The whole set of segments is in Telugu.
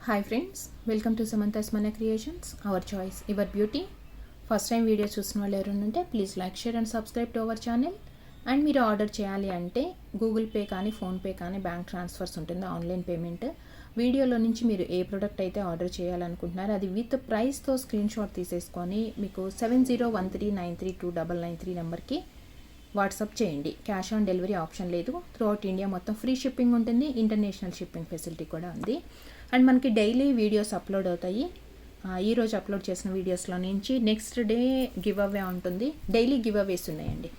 Hi friends, welcome to Samantha's మన creations, our choice your beauty. First time video చూసిన వాళ్ళు ఎవరైనా ఉంటే please like, share and subscribe to our channel. And మీరు ఆర్డర్ చేయాలి అంటే గూగుల్ పే కానీ, ఫోన్పే కానీ, బ్యాంక్ ట్రాన్స్ఫర్స్ ఉంటుంది, ఆన్లైన్ పేమెంట్. వీడియోలో నుంచి మీరు ఏ ప్రోడక్ట్ అయితే ఆర్డర్ చేయాలనుకుంటున్నారో అది విత్ ప్రైస్తో స్క్రీన్ షాట్ తీసేసుకొని మీకు 7013932993 నెంబర్కి వాట్సాప్ చేయండి. క్యాష్ ఆన్ డెలివరీ ఆప్షన్ లేదు. త్రూ అవుట్ ఇండియా మొత్తం ఫ్రీ షిప్పింగ్ ఉంటుంది, ఇంటర్నేషనల్ షిప్పింగ్ ఫెసిలిటీ కూడా ఉంది. అండ్ మనకి డైలీ వీడియోస్ అప్లోడ్ అవుతాయి. ఈరోజు అప్లోడ్ చేసిన వీడియోస్లో నుంచి నెక్స్ట్ డే గివ్ అవే ఉంటుంది. డైలీ గివ్ అవేస్ ఉన్నాయండి.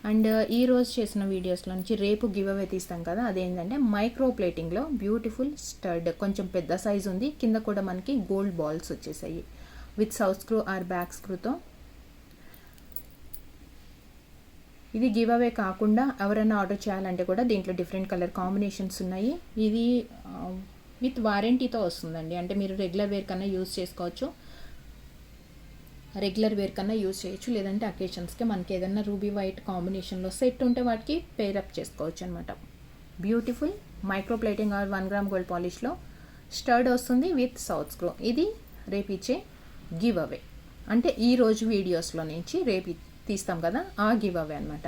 అండ్ ఈరోజు చేసిన వీడియోస్లో నుంచి రేపు గివ్ అవే తీస్తాం కదా, అదేంటంటే మైక్రో ప్లేటింగ్లో బ్యూటిఫుల్ స్టడ్, కొంచెం పెద్ద సైజు ఉంది. కింద కూడా మనకి గోల్డ్ బాల్స్ వచ్చేసాయి with south screw or back స్క్రూతో. ఇది గివ్ అవే కాకుండా ఎవరైనా ఆర్డర్ చేయాలంటే కూడా దీంట్లో డిఫరెంట్ కలర్ కాంబినేషన్స్ ఉన్నాయి. ఇది విత్ వారంటీతో వస్తుందండి. అంటే మీరు రెగ్యులర్ వేర్ కన్నా యూజ్ చేసుకోవచ్చు, లేదంటే అకేషన్స్కి మనకి ఏదైనా రూబీ వైట్ కాంబినేషన్లో సెట్ ఉంటే వాటికి పేరప్ చేసుకోవచ్చు అనమాట. Beautiful micro plating or 1 gram gold పాలిష్లో స్టర్డ్ వస్తుంది విత్ సౌత్ స్క్రూ. ఇది రేపు ఇచ్చే గివ్ అవే, అంటే ఈరోజు వీడియోస్లో నుంచి రేపు తీస్తాం కదా ఆ గివ్ అవే అనమాట.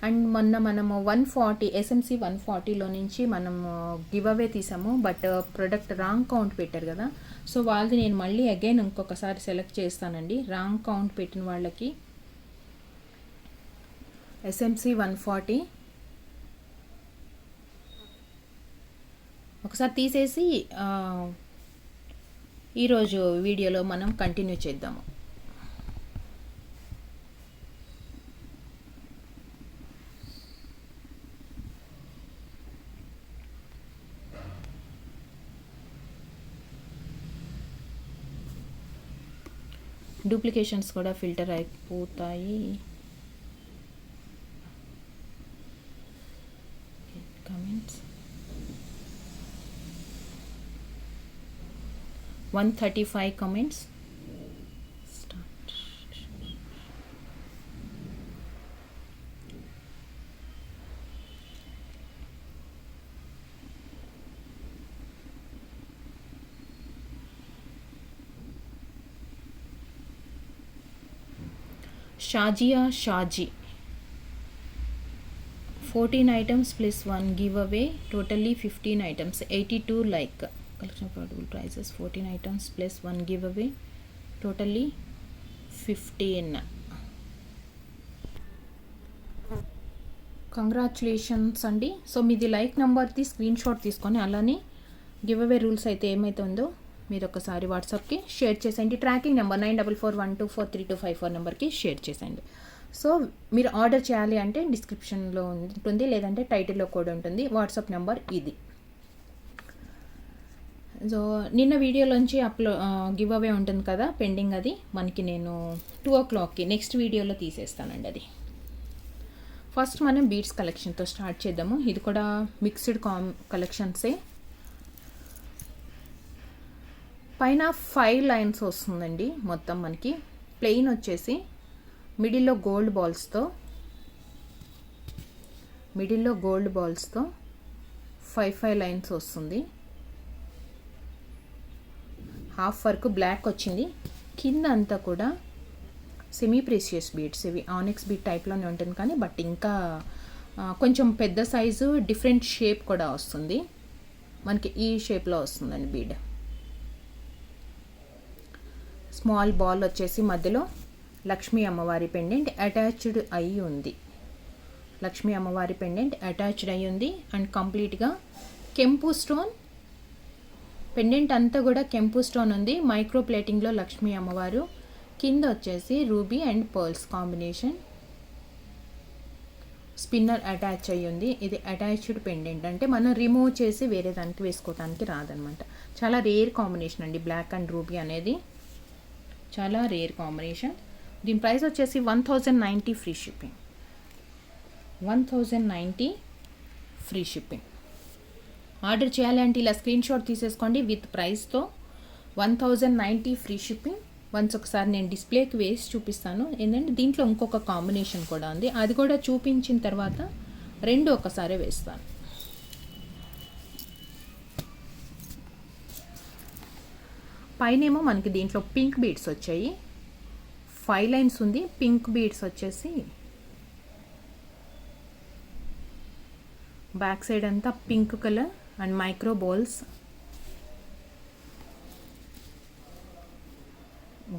అండ్ మొన్న మనము 140 SMC 140లో నుంచి మనము గివ్ అవే తీసాము. బట్ ప్రొడక్ట్ రాంగ్ కౌంట్ పెట్టారు కదా, సో వాళ్ళది నేను మళ్ళీ అగైన్ ఇంకొకసారి సెలెక్ట్ చేస్తానండి. రాంగ్ కౌంట్ పెట్టిన వాళ్ళకి SMC 140 ఒకసారి తీసేసి ఈరోజు వీడియోలో మనం కంటిన్యూ చేద్దాము. డూప్లికేషన్స్ కూడా ఫిల్టర్ అయిపోతాయి. Comments 135 comments. Shaji 14 items plus 1 giveaway, totally 15 items, 82 like. Collection of affordable prices, 14 items plus 1 giveaway, totally 15. Congratulations అండి. సో మీది లైక్ నెంబర్ది స్క్రీన్ షాట్ తీసుకొని అలానే గివ్ అవే రూల్స్ అయితే ఏమైతే ఉందో మీరు ఒకసారి వాట్సాప్కి షేర్ చేసేయండి. ట్రాకింగ్ నెంబర్ 9441243254 నెంబర్కి షేర్ చేసేయండి. సో మీరు ఆర్డర్ చేయాలి అంటే డిస్క్రిప్షన్లో ఉంటుంది, లేదంటే టైటిల్లో కూడా ఉంటుంది. వాట్సాప్ నెంబర్ ఇది. సో నిన్న వీడియోలోంచి గివ్ అవే ఉంటుంది కదా పెండింగ్, అది మనకి నేను 2 o'clockకి నెక్స్ట్ వీడియోలో తీసేస్తానండి అది. ఫస్ట్ మనం బీడ్స్ కలెక్షన్తో స్టార్ట్ చేద్దాము. ఇది కూడా మిక్స్డ్ కలెక్షన్సే. పైన 5 లైన్స్ వస్తుందండి మొత్తం మనకి. ప్లెయిన్ వచ్చేసి మిడిల్లో గోల్డ్ బాల్స్తో 5 లైన్స్ వస్తుంది. హాఫ్ వర్క్ బ్లాక్ వచ్చింది. కింద అంతా కూడా సెమీ ప్రీషియస్ బీడ్స్, ఇవి ఆనిక్స్ బీడ్ టైప్లోనే ఉంటుంది కానీ బట్ ఇంకా కొంచెం పెద్ద సైజు, డిఫరెంట్ షేప్ కూడా వస్తుంది మనకి. ఈ షేప్లో వస్తుందండి బీడ్. స్మాల్ బాల్ వచ్చేసి మధ్యలో లక్ష్మీ అమ్మవారి పెండెంట్ అటాచ్డ్ అయి ఉంది. అండ్ కంప్లీట్గా కెంపు స్టోన్ పెండెంట్ అంతా కూడా కెంపు స్టోన్ ఉంది. మైక్రో ప్లేటింగ్లో లక్ష్మీ అమ్మవారు, కింద వచ్చేసి ruby and pearls combination. Spinner attach అయ్యి ఉంది. ఇది అటాచ్డ్ పెండెంట్, అంటే మనం రిమూవ్ చేసి వేరే దానికి వేసుకోవడానికి రాదనమాట. చాలా రేర్ కాంబినేషన్ అండి బ్లాక్ అండ్ రూబీ అనేది, చాలా రేర్ కాంబినేషన్. దీని ప్రైస్ వచ్చేసి 1090 free shipping. 1090 free shipping. Order చేయాలి అంటే ఇలా స్క్రీన్ షాట్ తీసేసుకోండి విత్ ప్రైస్తో. 1090 ఫ్రీ షిప్పింగ్. వన్స్ ఒకసారి నేను డిస్ప్లేకి వేసి చూపిస్తాను. ఏంటంటే దీంట్లో ఇంకొక కాంబినేషన్ కూడా ఉంది, అది కూడా చూపించిన తర్వాత రెండు ఒకసారి వేస్తాను. పైనేమో మనకి దీంట్లో పింక్ బీడ్స్ వచ్చాయి, 5 లైన్స్ ఉంది. పింక్ బీడ్స్ వచ్చేసి బ్యాక్ సైడ్ అంతా pink colour and micro balls,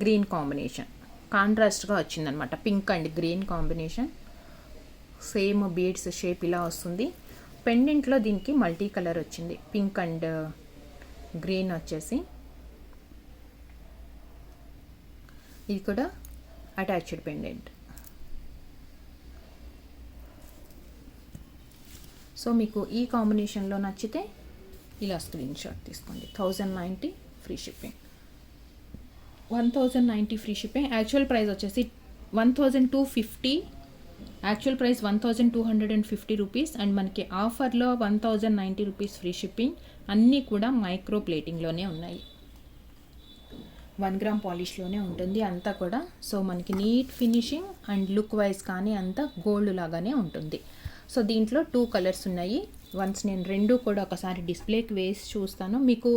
green combination కాంట్రాస్ట్గా వచ్చిందనమాట. Pink and green combination, same beads shape ఇలా వస్తుంది. పెండెంట్లో దీనికి మల్టీ కలర్ వచ్చింది, పింక్ అండ్ గ్రీన్ వచ్చేసి. ఇది కూడా అటాచ్డ్ పెండెంట్. సో మీకు ఈ కాంబినేషన్లో నచ్చితే ఇలా స్క్రీన్ షాట్ తీసుకోండి. 1090 free shipping, 1090 free shipping. Actual price వచ్చేసి 1250, యాక్చువల్ ప్రైస్ 1250 రూపీస్. అండ్ మనకి ఆఫర్లో 1090 రూపీస్ ఫ్రీ షిప్పింగ్. అన్నీ కూడా మైక్రో ప్లేటింగ్లోనే ఉన్నాయి, 1 గ్రామ్ పాలిష్లోనే ఉంటుంది అంతా కూడా. సో మనకి neat finishing and look wise కానీ అంతా గోల్డ్ లాగానే ఉంటుంది. సో దీంట్లో 2 కలర్స్ ఉన్నాయి. వన్స్ నేను 2 కూడా ఒకసారి డిస్ప్లేకి వేసి చూస్తాను. మీకు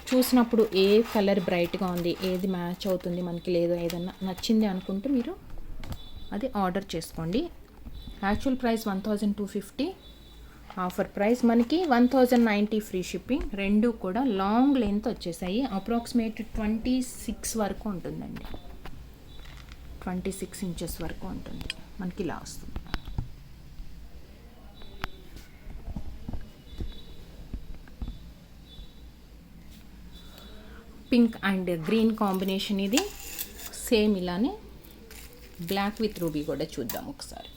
చూసినప్పుడు ఏ కలర్ బ్రైట్గా ఉంది, ఏది మ్యాచ్ అవుతుంది మనకి, లేదో ఏదన్నా నచ్చింది అనుకుంటే మీరు అది ఆర్డర్ చేసుకోండి. యాక్చువల్ ప్రైస్ 1250, ఆఫర్ ప్రైస్ మనకి 1090 ఫ్రీ షిప్పింగ్. 2 కూడా లాంగ్ లెంత్ వచ్చేసాయి, అప్రాక్సిమేట్ 26 వరకు ఉంటుందండి, 26 ఇంచెస్ వరకు ఉంటుంది మనకి. ఇలా వస్తుంది. పింక్ అండ్ గ్రీన్ కాంబినేషన్ ఇది. సేమ్ ఇలానే బ్లాక్ విత్ రూబీ కూడా చూద్దాం ఒకసారి.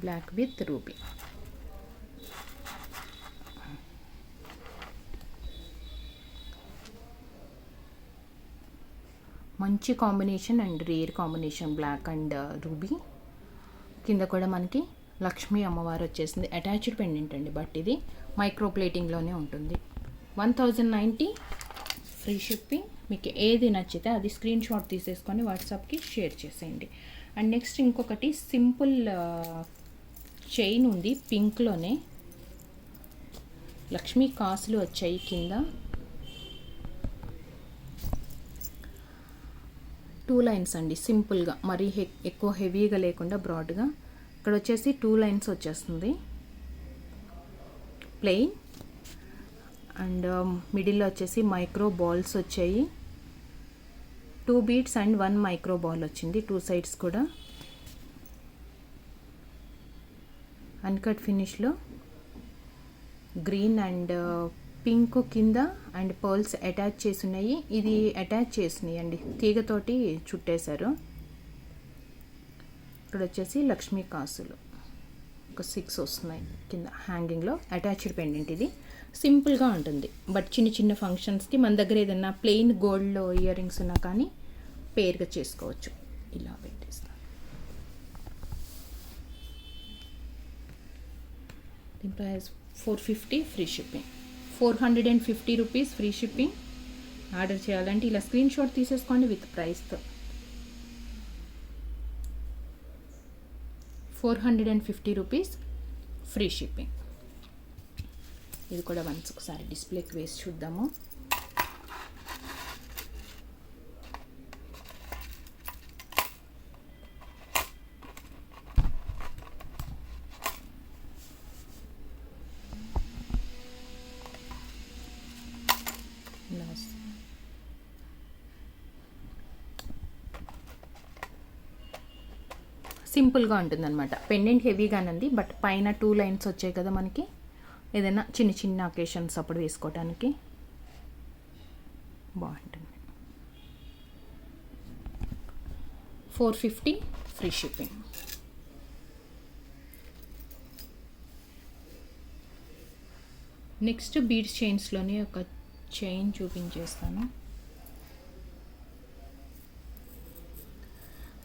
బ్లాక్ విత్ రూబీ, మంచి combination and rare combination, black and ruby. కింద కూడా మనకి లక్ష్మీ అమ్మవారు వచ్చేసింది, అటాచ్డ్ పెండెంట్ అండి, బట్ ఇది మైక్రో ప్లేటింగ్లోనే ఉంటుంది. 1090 ఫ్రీ షిప్పింగ్. మీకు ఏది నచ్చితే అది స్క్రీన్ షాట్ తీసేసుకొని వాట్సాప్కి షేర్ చేసేయండి. అండ్ నెక్స్ట్ ఇంకొకటి సింపుల్ చైన్ ఉంది, పింక్లోనే లక్ష్మీ కాసులు వచ్చాయి కింద. 2 లైన్స్ అండి, సింపుల్గా, మరీ ఎక్కువ హెవీగా లేకుండా బ్రాడ్గా. ఇక్కడ వచ్చేసి 2 లైన్స్ వచ్చేస్తుంది ప్లెయిన్. అండ్ మిడిల్లో వచ్చేసి మైక్రో బాల్స్ వచ్చాయి, 2 బీడ్స్ అండ్ 1 మైక్రో బాల్ వచ్చింది 2 సైడ్స్ కూడా. అన్కట్ ఫినిష్లో గ్రీన్ అండ్ పింక్ కింద అండ్ పర్ల్స్ అటాచ్ చేసి ఉన్నాయి. ఇది అటాచ్ చేసినాయి అండి, తీగతోటి చుట్టేశారు. ఇక్కడ వచ్చేసి లక్ష్మీ కాసులు ఒక 6 వస్తున్నాయి కింద హ్యాంగింగ్లో, అటాచ్డ్ పెండెంట్. ఇది సింపుల్గా ఉంటుంది, బట్ చిన్న చిన్న ఫంక్షన్స్కి మన దగ్గర ఏదైనా ప్లెయిన్ గోల్డ్లో ఇయర్ రింగ్స్ ఉన్నా కానీ పేర్గా చేసుకోవచ్చు. ఇలా పెట్టేస్తాను. దీని price 450 free shipping, 450 rupees free shipping. Order చేయాలంటే ఇలా స్క్రీన్ షాట్ తీసేసుకోండి విత్ ప్రైస్తో. 450 రూపీస్ ఫ్రీ షిప్పింగ్. ఇది కూడా వన్స్ ఒకసారి డిస్ప్లేకి వేసి చూద్దాము. సింపుల్గా ఉంటుందన్నమాట. పెండెంట్ హెవీగానే ఉంది, బట్ పైన 2 లైన్స్ వచ్చాయి కదా మనకి, ఏదైనా చిన్న చిన్న అకేషన్స్ అప్పుడు వేసుకోవడానికి బాగుంటుంది. 450 ఫ్రీ షిప్పింగ్. నెక్స్ట్ బీడ్స్ చైన్స్లోనే ఒక చైన్ చూపించేస్తాను.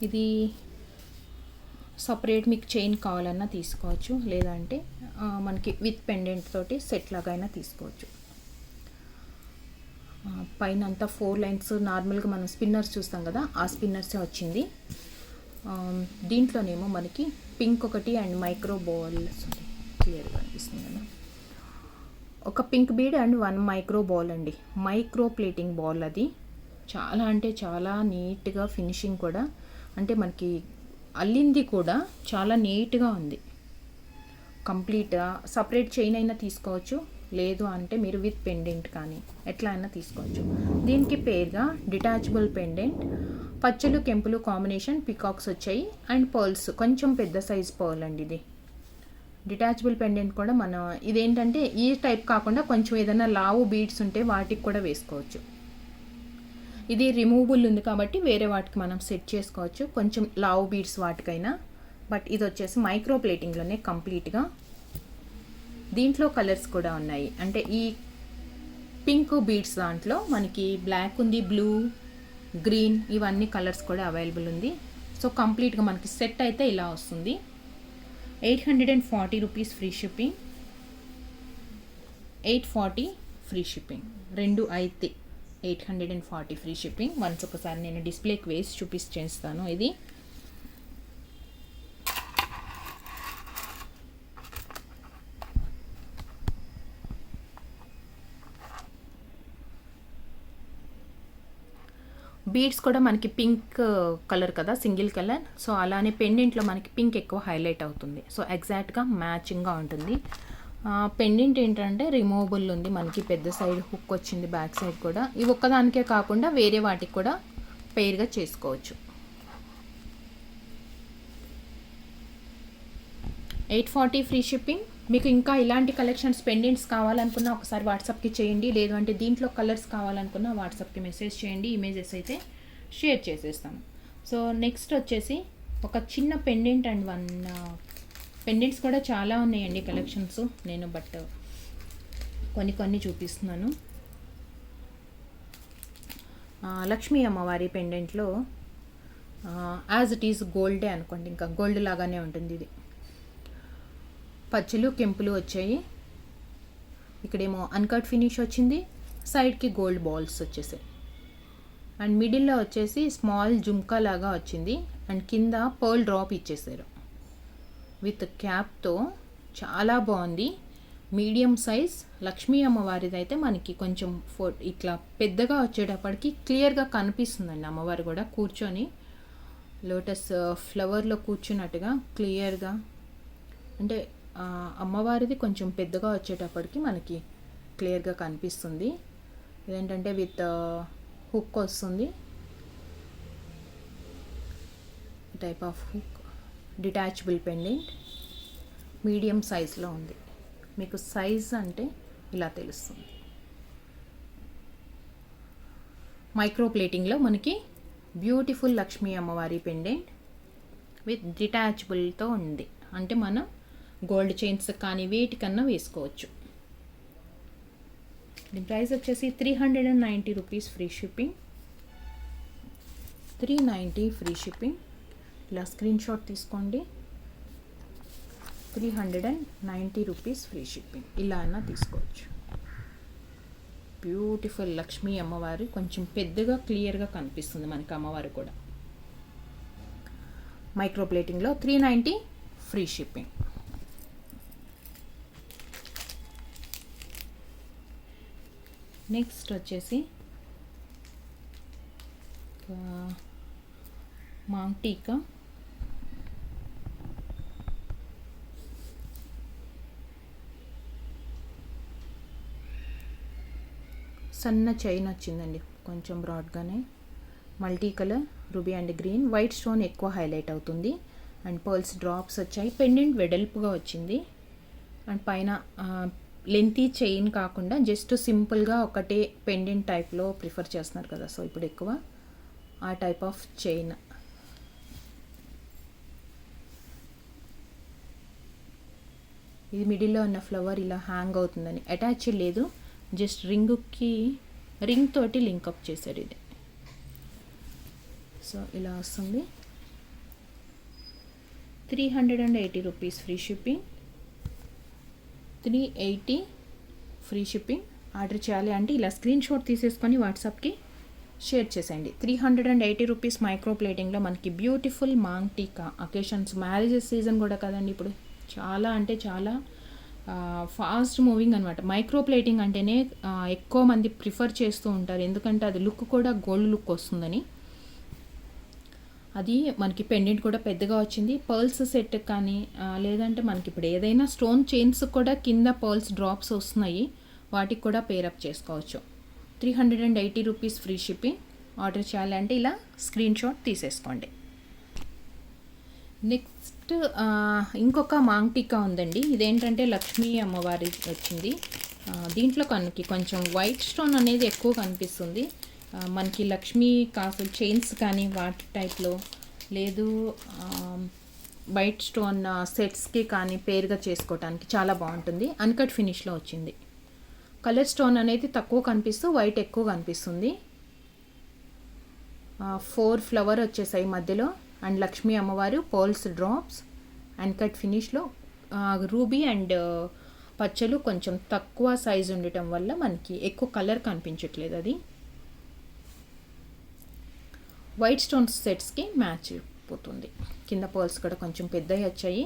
ఇది సపరేట్ మీకు చైన్ కావాలన్నా తీసుకోవచ్చు, లేదంటే మనకి విత్ పెండెంట్ తోటి సెట్ లాగా అయినా తీసుకోవచ్చు. పైన అంతా 4 లైన్స్ నార్మల్గా మనం స్పిన్నర్స్ చూస్తాం కదా, ఆ స్పిన్నర్సే వచ్చింది. దీంట్లోనేమో మనకి పింక్ ఒకటి అండ్ మైక్రో బాల్స్ క్లియర్గా అనిపిస్తుంది కదా. ఒక pink bead and 1 micro ball అండి, మైక్రో ప్లేటింగ్ బాల్. అది చాలా అంటే చాలా నీట్గా ఫినిషింగ్ కూడా, అంటే మనకి అల్లింది కూడా చాలా నీట్గా ఉంది. కంప్లీట్గా సపరేట్ చైన్ అయినా తీసుకోవచ్చు, లేదు అంటే మీరు విత్ పెండెంట్ కానీ ఎట్లా అయినా తీసుకోవచ్చు. దీనికి పేరుగా డిటాచబుల్ పెండెంట్, పచ్చలు కెంపులు కాంబినేషన్ పికాక్స్ వచ్చాయి అండ్ పర్ల్స్, కొంచెం పెద్ద సైజ్ పర్ల్ అండి ఇది. డిటాచబుల్ పెండెంట్ కూడా మనం ఇదేంటంటే ఈ టైప్ కాకుండా కొంచెం ఏదైనా లావు బీడ్స్ ఉంటే వాటికి కూడా వేసుకోవచ్చు. ఇది రిమూవబుల్ ఉంది కాబట్టి వేరే వాటికి మనం సెట్ చేసుకోవచ్చు, కొంచెం లావు బీడ్స్ వాటికైనా. బట్ ఇది వచ్చేసి మైక్రో ప్లేటింగ్లోనే కంప్లీట్గా. దీంట్లో కలర్స్ కూడా ఉన్నాయి, అంటే ఈ పింక్ బీడ్స్ దాంట్లో మనకి బ్లాక్ ఉంది, బ్లూ, గ్రీన్, ఇవన్నీ కలర్స్ కూడా అవైలబుల్ ఉంది. సో కంప్లీట్గా మనకి సెట్ అయితే ఇలా వస్తుంది. 840 rupees free shipping, 840 free shipping, రెండు అయితే 840 ఫ్రీ షిప్పింగ్. వన్స్ ఒకసారి నేను డిస్ప్లేకి వేసి చూపిస్తాను. ఇది బీడ్స్ కూడా మనకి పింక్ కలర్ కదా, సింగిల్ కలర్. సో అలానే పెండెంట్లో మనకి పింక్ ఎక్కువ హైలైట్ అవుతుంది. సో ఎగ్జాక్ట్గా మ్యాచింగ్గా ఉంటుంది. పెండెంట్ ఏంటంటే రిమూవబుల్ ఉంది, మనకి పెద్ద సైడ్ హుక్ వచ్చింది, బ్యాక్ సైడ్ కూడా. ఇవి ఒక్కదానికే కాకుండా వేరే వాటికి కూడా పెయిర్గా చేసుకోవచ్చు. 840 ఫ్రీ షిప్పింగ్. మీకు ఇంకా ఇలాంటి కలెక్షన్స్ పెండెంట్స్ కావాలనుకున్నా ఒకసారి వాట్సాప్కి చేయండి, లేదు అంటే దీంట్లో కలర్స్ కావాలనుకున్నా వాట్సాప్కి మెసేజ్ చేయండి, ఇమేజెస్ అయితే షేర్ చేసేస్తాను. సో నెక్స్ట్ వచ్చేసి ఒక చిన్న పెండెంట్ అండ్ 1 పెండెంట్స్ కూడా చాలా ఉన్నాయండి కలెక్షన్స్, నేను బట్ కొన్ని చూపిస్తున్నాను. లక్ష్మీ అమ్మవారి పెండెంట్లో యాజ్ ఇట్ ఈజ్ గోల్డే అనుకోండి, ఇంకా గోల్డ్ లాగానే ఉంటుంది. ఇది పచ్చలు కెంపులు వచ్చాయి, ఇక్కడేమో అన్కట్ ఫినిష్ వచ్చింది, సైడ్కి గోల్డ్ బాల్స్ వచ్చేసాయి అండ్ మిడిల్లో వచ్చేసి స్మాల్ జుమ్కా లాగా వచ్చింది అండ్ కింద పర్ల్ డ్రాప్ ఇచ్చేసారు విత్ క్యాప్తో. చాలా బాగుంది. మీడియం సైజ్ లక్ష్మీ అమ్మవారిది అయితే మనకి కొంచెం ఇట్లా పెద్దగా వచ్చేటప్పటికి క్లియర్గా కనిపిస్తుందండి. అమ్మవారు కూడా కూర్చొని లోటస్ ఫ్లవర్లో కూర్చున్నట్టుగా క్లియర్గా, అంటే అమ్మవారిది కొంచెం పెద్దగా వచ్చేటప్పటికి మనకి క్లియర్గా కనిపిస్తుంది. ఇదేంటంటే విత్ హుక్ వస్తుంది, type of hook, detachable pendant, medium సైజ్లో ఉంది. మీకు సైజ్ అంటే ఇలా తెలుస్తుంది. మైక్రో ప్లేటింగ్లో మనకి బ్యూటిఫుల్ లక్ష్మీ అమ్మవారి పెండెంట్ విత్ డిటాచబుల్తో ఉంది, అంటే మనం గోల్డ్ చైన్స్ కానీ వేటికన్నా వేసుకోవచ్చు. దీని ప్రైస్ వచ్చేసి 390 rupees free shipping, 390 free shipping. ఇలా స్క్రీన్ షాట్ తీసుకోండి. 390 రూపీస్ ఫ్రీ షిప్పింగ్, ఇలా అన్నా తీసుకోవచ్చు. బ్యూటిఫుల్ లక్ష్మీ అమ్మవారు, కొంచెం పెద్దగా క్లియర్గా కనిపిస్తుంది మనకి అమ్మవారు కూడా. మైక్రో ప్లేటింగ్లో 390 ఫ్రీ షిప్పింగ్. నెక్స్ట్ వచ్చేసి మాంగ్టీకా, సన్న చైన్ వచ్చిందండి, కొంచెం బ్రాడ్గానే, multi colour ruby and green, white stone ఎక్కువ హైలైట్ అవుతుంది అండ్ పర్ల్స్ డ్రాప్స్ వచ్చాయి. పెండెంట్ వెడల్పుగా వచ్చింది అండ్ పైన లెంతీ చైన్ కాకుండా జస్ట్ సింపుల్గా ఒకటే పెండెంట్ టైప్లో ప్రిఫర్ చేస్తున్నారు కదా, సో ఇప్పుడు ఎక్కువ ఆ టైప్ ఆఫ్ చైన్. ఇది మిడిల్లో ఉన్న ఫ్లవర్ ఇలా హ్యాంగ్ అవుతుందని అటాచ్ లేదు, జస్ట్ రింగ్ తోటి లింకప్ చేశారు ఇది. సో ఇలా వస్తుంది. 380 rupees free shipping, 380 free shipping. Order చేయాలి అంటే ఇలా స్క్రీన్ షాట్ తీసేసుకొని వాట్సాప్కి షేర్ చేసేయండి. 380 రూపీస్ మైక్రో ప్లేటింగ్లో మనకి బ్యూటిఫుల్ మాంగ్ టీకా. అకేషన్స్, మ్యారేజెస్ సీజన్ కూడా కదండి ఇప్పుడు, చాలా అంటే చాలా ఫాస్ట్ మూవింగ్ అనమాట. మైక్రో ప్లేటింగ్ అంటేనే ఎక్కువ మంది ప్రిఫర్ చేస్తూ ఉంటారు, ఎందుకంటే అది లుక్ కూడా గోల్డ్ లుక్ వస్తుందని. అది మనకి పెండెంట్ కూడా పెద్దగా వచ్చింది. పర్ల్స్ సెట్ కానీ లేదంటే మనకి ఇప్పుడు ఏదైనా స్టోన్ చైన్స్ కూడా కింద పర్ల్స్ డ్రాప్స్ వస్తున్నాయి, వాటికి కూడా పేరప్ చేసుకోవచ్చు. 380 రూపీస్ ఫ్రీ షిప్పింగ్. ఆర్డర్ చేయాలంటే ఇలా స్క్రీన్ షాట్ తీసేసుకోండి. నెక్స్ట్ ఇంకొక మాంగ్ టీకా ఉందండి. ఇదేంటంటే లక్ష్మీ అమ్మవారి వచ్చింది. దీంట్లో మనకి కొంచెం వైట్ స్టోన్ అనేది ఎక్కువ కనిపిస్తుంది. మనకి లక్ష్మీ కాసులు చైన్స్ కానీ వాటి టైప్లో, లేదు వైట్ స్టోన్ సెట్స్కి కానీ పేరుగా చేసుకోవటానికి చాలా బాగుంటుంది. అన్కట్ ఫినిష్లో వచ్చింది. కలర్ స్టోన్ అనేది తక్కువ కనిపిస్తూ వైట్ ఎక్కువ కనిపిస్తుంది. 4 ఫ్లవర్ వచ్చేసాయి మధ్యలో, అండ్ లక్ష్మీ అమ్మవారు పర్ల్స్ డ్రాప్స్ అన్కట్ ఫినిష్లో. రూబీ అండ్ పచ్చలు కొంచెం తక్కువ సైజు ఉండటం వల్ల మనకి ఎక్కువ కలర్ కనిపించట్లేదు. అది వైట్ స్టోన్ సెట్స్కి మ్యాచ్ అయిపోతుంది. కింద పర్ల్స్ కూడా కొంచెం పెద్దవి వచ్చాయి,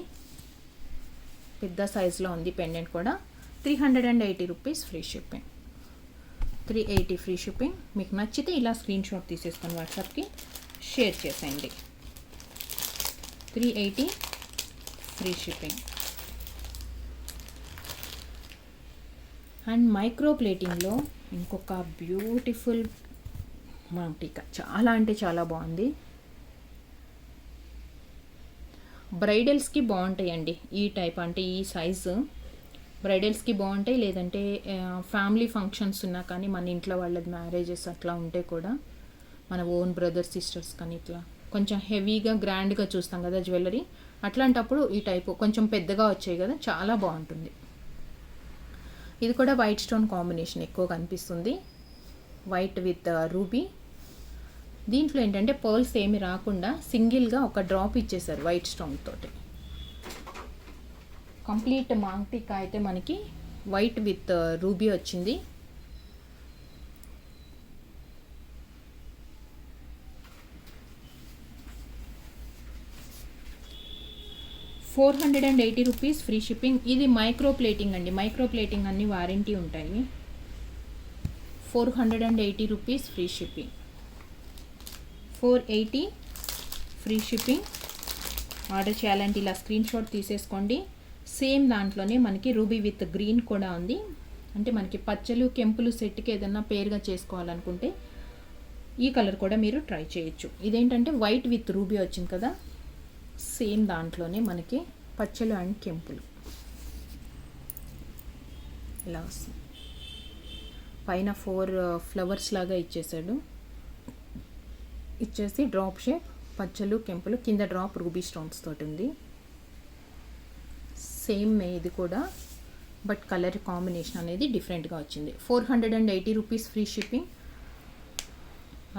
పెద్ద సైజులో ఉంది పెండెంట్ కూడా. 380 rupees free shipping. 380 free shipping. మీకు నచ్చితే ఇలా స్క్రీన్ షాట్ తీసేసుకొని వాట్సాప్కి షేర్ చేసేయండి. 380 ఫ్రీ షిప్పింగ్. అండ్ మైక్రో ప్లేటింగ్లో ఇంకొక బ్యూటిఫుల్ మాంగ్ టీకా, చాలా అంటే చాలా బాగుంది. బ్రైడల్స్కి బాగుంటాయండి ఈ టైప్, అంటే ఈ సైజు బ్రైడల్స్కి బాగుంటాయి. లేదంటే ఫ్యామిలీ ఫంక్షన్స్ ఉన్నా కానీ, మన ఇంట్లో వాళ్ళది మ్యారేజెస్ అట్లా ఉంటే కూడా, మన ఓన్ బ్రదర్స్ సిస్టర్స్ కానీ ఇట్లా కొంచెం హెవీగా గ్రాండ్గా చూస్తాం కదా జ్యువెలరీ, అట్లాంటప్పుడు ఈ టైపు కొంచెం పెద్దగా వచ్చాయి కదా, చాలా బాగుంటుంది. ఇది కూడా వైట్ స్టోన్ కాంబినేషన్ ఎక్కువ కనిపిస్తుంది, వైట్ విత్ రూబీ. దీంట్లో ఏంటంటే పర్ల్స్ ఏమి రాకుండా సింగిల్గా ఒక డ్రాప్ ఇచ్చేసారు వైట్ స్టోన్ తోటి. కంప్లీట్ మాంగ్ టీకా అయితే మనకి వైట్ విత్ రూబీ వచ్చింది. $480 రూపీస్ ఫ్రీ షిప్పింగ్. ఇది మైక్రో ప్లేటింగ్ అండి. మైక్రో ప్లేటింగ్ అన్ని వారంటీ ఉంటాయి. 480 rupees free shipping. 480 free shipping. Order చేయాలంటే ఇలా స్క్రీన్ షాట్ తీసేసుకోండి. సేమ్ దాంట్లోనే మనకి రూబీ విత్ గ్రీన్ కూడా ఉంది. అంటే మనకి పచ్చలు కెంపులు సెట్కి ఏదన్నా పేరుగా చేసుకోవాలనుకుంటే ఈ కలర్ కూడా మీరు ట్రై చేయొచ్చు. ఇదేంటంటే వైట్ విత్ రూబీ వచ్చింది కదా, సేమ్ దాంట్లోనే మనకి పచ్చలు అండ్ కెంపులు ఇలా వస్తుంది. పైన 4 ఫ్లవర్స్ లాగా ఇచ్చేసాడు, ఇచ్చేసి డ్రాప్ షేప్ పచ్చలు కెంపులు, కింద డ్రాప్ రూబీ స్టోన్స్ తోటి ఉంది. సేమ్ ఇది కూడా, బట్ కలర్ కాంబినేషన్ అనేది డిఫరెంట్గా వచ్చింది. 480 రూపీస్ ఫ్రీ షిప్పింగ్.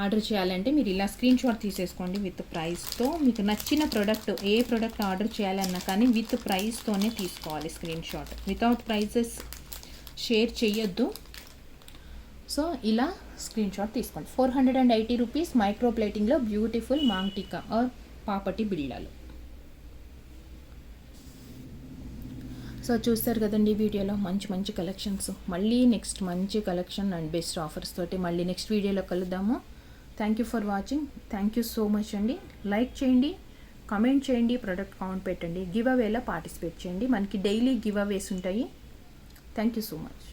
ఆర్డర్ చేయాలంటే మీరు ఇలా స్క్రీన్ షాట్ తీసేసుకోండి విత్ ప్రైస్తో. మీకు నచ్చిన ప్రోడక్ట్, ఏ ప్రోడక్ట్ ఆర్డర్ చేయాలన్నా కానీ విత్ ప్రైస్తోనే తీసుకోవాలి screenshot. Without prices share చేయొద్దు. సో ఇలా స్క్రీన్ షాట్ తీసుకోండి. 480 రూపీస్ మైక్రో ప్లేటింగ్లో బ్యూటిఫుల్ మాంగ్ టీకా ఆర్ పాపటి బిళ్ళలు. సో చూస్తారు కదండి వీడియోలో మంచి మంచి కలెక్షన్స్. మళ్ళీ నెక్స్ట్ మంచి కలెక్షన్ అండ్ బెస్ట్ ఆఫర్స్ తోటి మళ్ళీ నెక్స్ట్ వీడియోలో కలుద్దాము. Thank you for watching. Thank you so much అండి. లైక్ చేయండి, కామెంట్ చేయండి, ప్రోడక్ట్ కామెంట్ పెట్టండి, గివ్ అవేలో పార్టిసిపేట్ చేయండి. మనకి డైలీ గివ్ అవేస్ ఉంటాయి. Thank you so much.